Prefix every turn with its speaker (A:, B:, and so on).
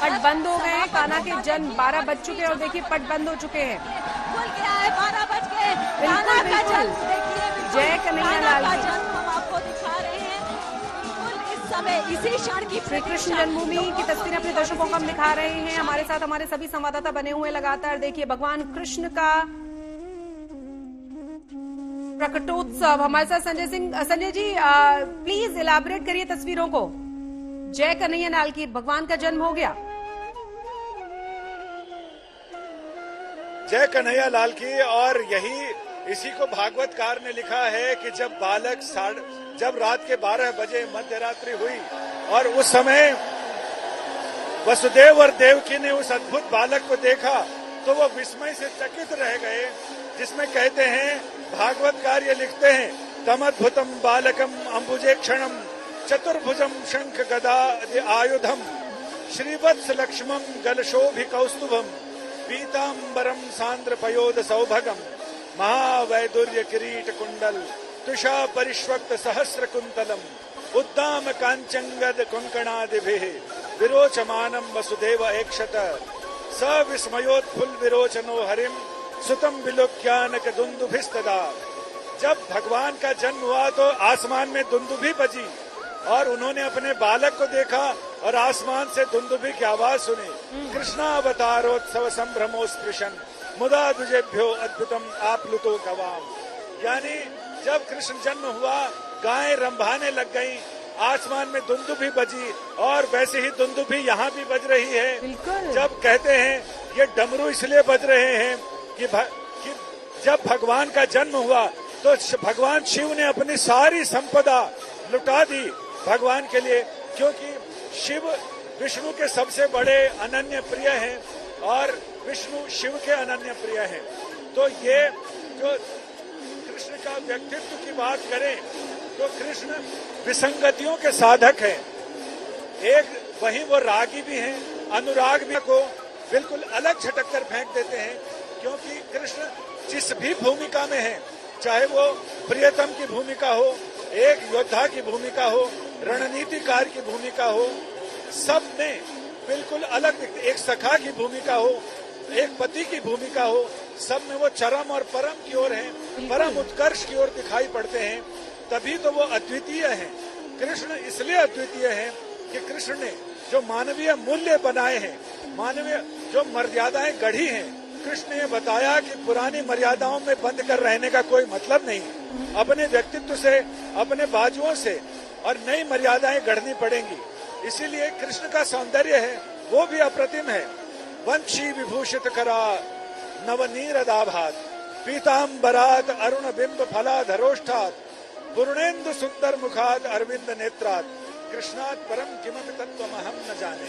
A: पट बंद हो गए हैं। कान्हा के जन्म 12 बज चुके हैं और देखिए पट बंद हो चुके हैं।
B: खुल गया है 12 बज के। कान्हा का जन्म देखिए,
A: जय कन्हैया लाल
B: कान्हा का
A: की।
B: जन्म हम आपको दिखा रहे हैं। बिल्कुल इस समय इसी क्षण की
A: श्री कृष्ण जन्मभूमि की तस्वीरें अपने दर्शकों को हम दिखा रहे हैं। हमारे साथ हमारे सभी संवाददाता बने हुए लगातार। देखिए भगवान कृष्ण का प्रकटोत्सव। हमारे साथ संजय सिंह। संजय जी प्लीज इलाबोरेट करिए तस्वीरों को। जय कन्हैया लाल की, भगवान का जन्म हो गया।
C: जय कन्हैया लाल की। और यही इसी को भागवतकार ने लिखा है कि जब रात के 12 बजे मध्यरात्रि हुई और उस समय वसुदेव और देवकी ने उस अद्भुत बालक को देखा तो वो विस्मय से चकित रह गए, जिसमें कहते हैं भागवतकार ये लिखते हैं, तमद्भुतम बालकम अंबुजे क्षणम चतुर्भुजम शंख गदा आयुधम श्रीवत्स लक्ष्मम गलशोभि कौस्तुभम पीतांबरम सांद्र पयोद सौभगम महावैदुर्य किरीट कुंडल तुषा परिष्वक्त सहस्र कुंतलम उद्दाम कांचंगद कुंकणादिभिः विरोचमानम वसुदेव ऐक्षत स विस्मयोत्फुल्ल विरोचनो हरिम सुतम विलोक्यानक दुंदुभिस्तदा। जब भगवान का जन्म हुआ तो आसमान में दुंदुभी बजी और उन्होंने अपने बालक को देखा और आसमान से दुंदुभी की आवाज सुनी। कृष्णावतारोत्सव संभ्रमो स्पृशन मुदा दुजेभ्यो अद्भुतम आप्लुतो गवाम। यानी जब कृष्ण जन्म हुआ गायें रंभाने लग गईं, आसमान में दुंदुभी बजी और वैसे ही दुंदुभी यहाँ भी बज रही है। जब कहते हैं ये डमरू इसलिए बज रहे हैं कि जब भगवान का जन्म हुआ तो भगवान शिव ने अपनी सारी संपदा लुटा दी भगवान के लिए, क्योंकि शिव विष्णु के सबसे बड़े अनन्य प्रिय हैं और विष्णु शिव के अनन्य प्रिय हैं। तो ये जो कृष्ण का व्यक्तित्व की बात करें तो कृष्ण विसंगतियों के साधक हैं। एक वहीं वो रागी भी हैं, अनुराग भी को बिल्कुल अलग झटक कर फेंक देते हैं, क्योंकि कृष्ण जिस भी भूमिका में है, चाहे वो प्रियतम की भूमिका हो, एक योद्धा की भूमिका हो, रणनीतिकार की भूमिका हो, सब में बिल्कुल अलग, एक सखा की भूमिका हो, एक पति की भूमिका हो, सब में वो चरम और परम की ओर हैं, परम उत्कर्ष की ओर दिखाई पड़ते हैं। तभी तो वो अद्वितीय हैं। कृष्ण इसलिए अद्वितीय हैं कि कृष्ण ने जो मानवीय मूल्य बनाए हैं, मानवीय जो मर्यादाएं गढ़ी हैं, कृष्ण ने बताया कि पुरानी मर्यादाओं में बंद कर रहने का कोई मतलब नहीं, अपने व्यक्तित्व से, अपने बाजुओं से और नई मर्यादाएं गढ़नी पड़ेंगी। इसीलिए कृष्ण का सौंदर्य है वो भी अप्रतिम है। वंशी विभूषित करा नवनीरदाभात पीतांबरात अरुण बिंब फलाधरोष्ठात पूर्णेन्दु सुंदर मुखात अरविंद नेत्रात कृष्णात परम किमपि तत्त्वमहं न जाने।